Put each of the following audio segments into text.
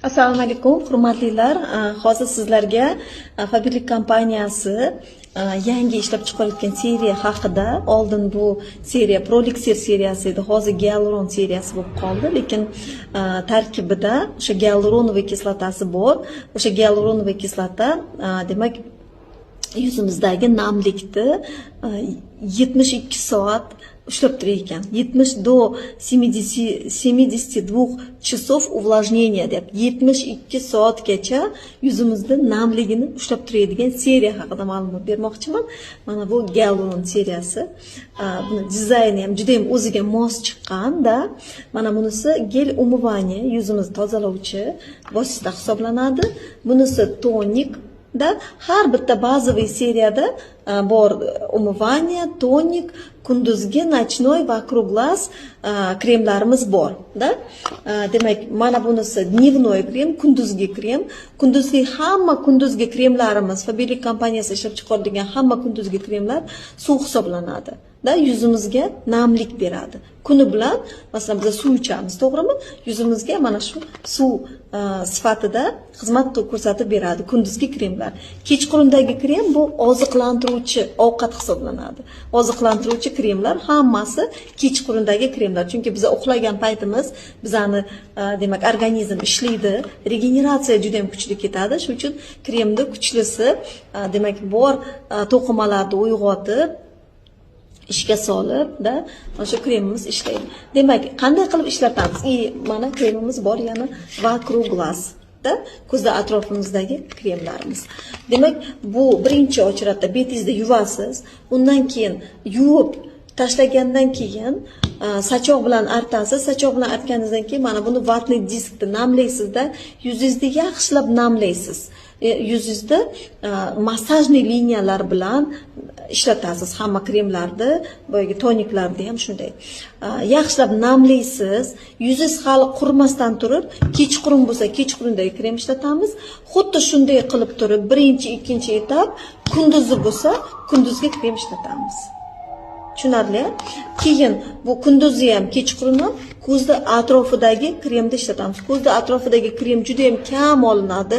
Assalomu alaykum, hurmatlilar. Hozir sizlarga Faberlic kompaniyasi yangi ishlab chiqarayotgan seriya haqida. Oldin bu seriya Prolixir seriyasi edi, hozir Gyaluron seriyasi bo'lib qoldi, lekin tarkibida o'sha gyaluronoviy kislotasi bor. O'sha gyaluronoviy kislota demak yuzimizdagi namlikni 72 soat ushlab turar ekan. 70 до 72 часов увлажнения deb 72 soatgacha yuzimizda namligini ushlab turadigan seriya haqida ma'lumot bermoqchiman. Mana bu Gyaluron seriyasi. Buni dizayni ham juda ham o'ziga mos chiqqan-da. Mana bunisi gel umывание, yuzimizni tozalovchi vosita hisoblanadi. Bunisi tonik da har bitta bazaviy seriyada bor umывание, tonik, kunduzgi ночной вокруг глаз kremlarimiz bor da. Demak, mana bunisi dnevnoy krem, kunduzgi krem. Hamma kunduzgi kremlarimiz, Faberlic kompaniyasi ishlab chiqaradigan hamma kunduzgi kremlar suv hisoblanadi. Da yuzimizga namlik beradi. Kuni bilan masalan biz suv ichamiz, to'g'rimi? Yuzimizga mana shu suv sifatida xizmat ko'rsatib beradi kunduzgi kremlar. Kechqurundagi krem bu oziqlantiruvchi ovqat hisoblanadi. Oziqlantiruvchi kremlar hammasi kechqurundagi kremlar. Chunki biz uxlagan paytimiz bizani demak organizm ishlaydi, regeneratsiya juda ham kuchli ketadi. Shuning uchun kremni kuchlisi demak bor to'qimalarni uyg'otib ishga solib da o'sha kremimiz ishlaydi. Demak, qanday qilib ishlatamiz? Mana kremimiz bor, yana вокруг глаз da ko'zda atrofimizdagi kremlarimiz. Demak, bu birinchi ochratda betingizda yuvasiz, undan keyin yuvib tashlagandan keyin sachoq bilan artasiz. Sachoq bilan artganingizdan keyin mana buni vatli diskda namlaysizda, yuzingizni yaxshilab namlaysiz. Yuzingizda massajniy liniyalar bilan ishlatasiz hamma kremlarni, boyagi toniklarni ham shunday. Yaxshilab namlaysiz. Yuzingiz hali qurimasdan turib, kechqurun bo'lsa kechqurundagi krem ishlatamiz. Xuddi shunday qilib turib, birinchi, ikkinchi etap, kunduzi bo'lsa kunduzgi krem ishlatamiz. Tushunarli? Keyin bu kunduzi ham kechqurun ham ko'zda atrofidagi kremni ishlatamiz. Ko'zda atrofidagi krem juda ham kam olinadi.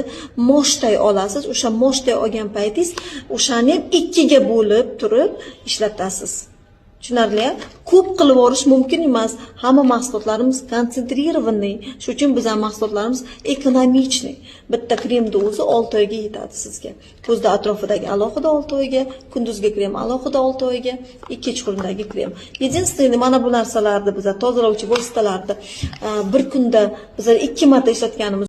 Moshtay olasiz. O'sha moshtay olgan paytingiz o'shani ham ikkiga bo'lib turib ishlatasiz. Tushunarli? Ko'p qilib yuborish mumkin emas. Hamma mahsulotlarimiz konsentrированный. Shuning uchun bizning mahsulotlarimiz ekonomichniy. Bitta kremni o'zi 6 oyga yetadi sizga. Ko'zda atrofidagi alohida 6 oyga, kunduzgi krem alohida 6 oyga, kechqurundagi krem. Единственное, mana bu narsalarni biz tozalovchi vositalarni bir kunda biz 2 marta ishlatganimiz